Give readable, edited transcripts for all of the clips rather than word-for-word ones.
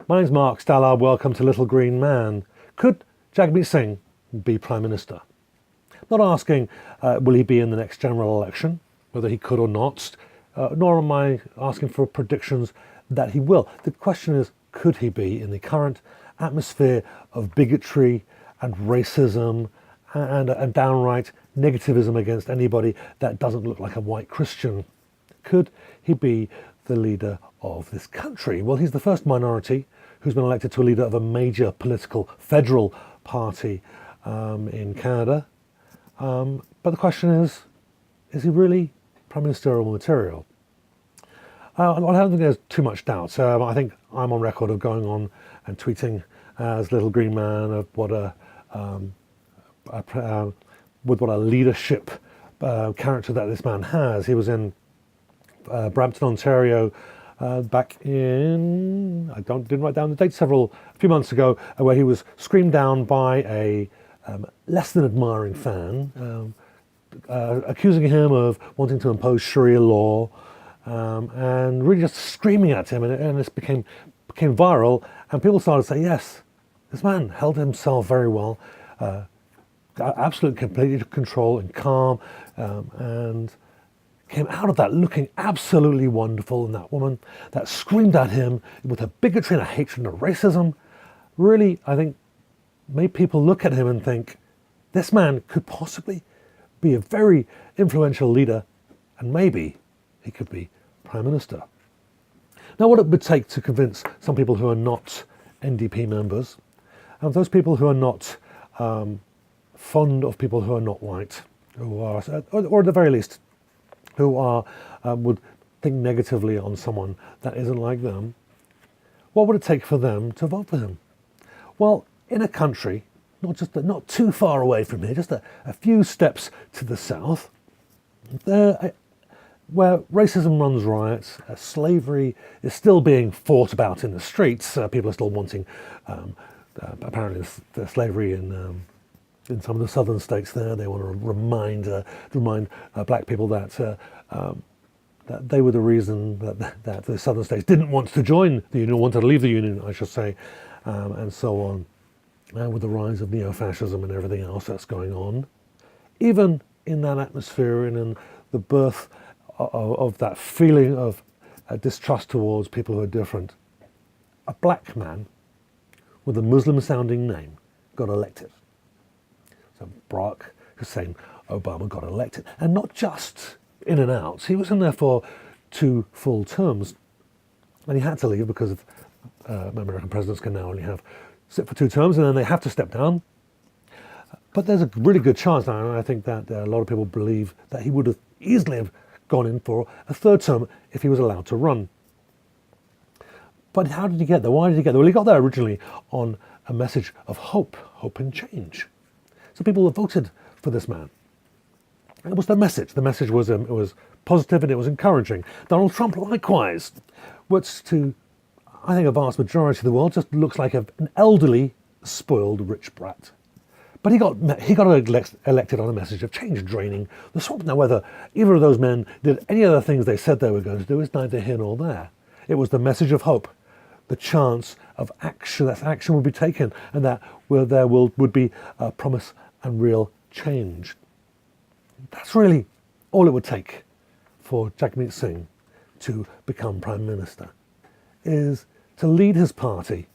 My name's Mark Stallard. Welcome to Little Green Man. Could Jagmeet Singh be Prime Minister? Not asking will he be in the next general election, whether he could or not, nor am I asking for predictions that he will. The question is, could he be in the current atmosphere of bigotry and racism and downright negativism against anybody that doesn't look like a white Christian? Could he be the leader of this country? Well, he's the first minority who's been elected to a leader of a major political federal party in Canada. But the question is he really prime ministerial material? I don't think there's too much doubt. I think I'm on record of going on and tweeting as Little Green Man of what with what a leadership character that this man has. He was in Brampton, Ontario, back in, didn't write down the date, a few months ago, where he was screamed down by a less than admiring fan, accusing him of wanting to impose Sharia law, and really just screaming at him, and this became viral, and people started to say, yes, this man held himself very well, absolute complete control and calm, and came out of that looking absolutely wonderful. And that woman that screamed at him with her bigotry and her hatred and her racism really, I think, made people look at him and think, this man could possibly be a very influential leader, and maybe he could be Prime Minister. Now, what it would take to convince some people who are not NDP members, and those people who are not fond of people who are not white, who are, or at the very least, who are would think negatively on someone that isn't like them, what would it take for them to vote for him? Well, in a country not too far away from here, just a few steps to the south, where racism runs riot, slavery is still being fought about in the streets. People are still wanting, apparently, the slavery in some of the southern states. There, they want to remind black people that they were the reason that the southern states didn't want to join the union, or wanted to leave the union, I should say, and so on. With the rise of neo-fascism and everything else that's going on, even in that atmosphere and in the birth of that feeling of distrust towards people who are different, a black man with a Muslim-sounding name got elected. So Barack Hussein Obama got elected, and not just in and out. He was in there for 2 full terms, and he had to leave because American presidents can now only sit for 2 terms, and then they have to step down. But there's a really good chance now, and I think that a lot of people believe that he would have easily gone in for a 3rd term if he was allowed to run. But how did he get there? Why did he get there? Well, he got there originally on a message of hope and change. So people have voted for this man. It was the message. The message was it was positive and it was encouraging. Donald Trump, likewise, which to, I think, a vast majority of the world just looks like an elderly, spoiled, rich brat. But he got elected on a message of change, draining the swamp. Now, whether either of those men did any of the things they said they were going to do is neither here nor there. It was the message of hope, the chance of action, that action would be taken, and that there would be a promise and real change. That's really all it would take for Jagmeet Singh to become Prime Minister, is to lead his party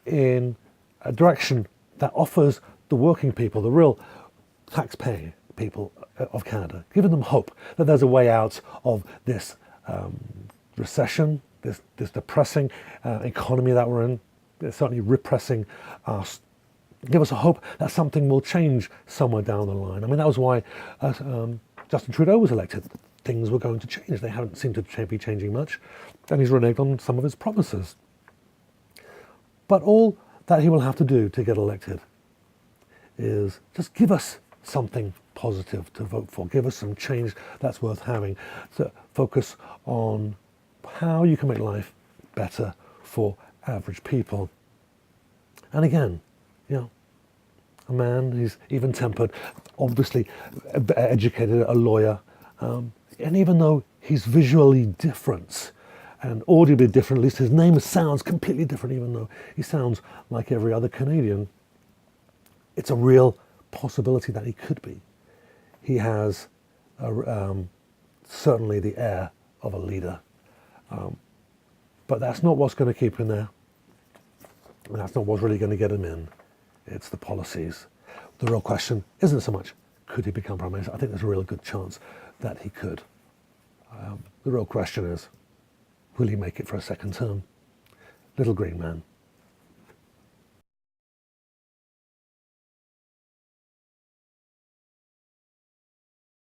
in a direction that offers the working people, the real taxpaying people of Canada, giving them hope that there's a way out of this recession, this depressing economy that we're in. It's certainly repressing us. Give us a hope that something will change somewhere down the line. I mean, that was why Justin Trudeau was elected. Things were going to change. They haven't seemed to be changing much, and he's reneged on some of his promises. But all that he will have to do to get elected is just give us something positive to vote for. Give us some change that's worth having. So focus on how you can make life better for average people. And again, a man who's even-tempered, obviously educated, a lawyer, and even though he's visually different, and audibly different. At least his name sounds completely different, even though he sounds like every other Canadian. It's a real possibility that he could be. He has certainly the air of a leader. But that's not what's going to keep him there. And that's not what's really going to get him in. It's the policies. The real question isn't so much, could he become Prime Minister? I think there's a real good chance that he could. The real question is, will he make it for a second term? Little green man.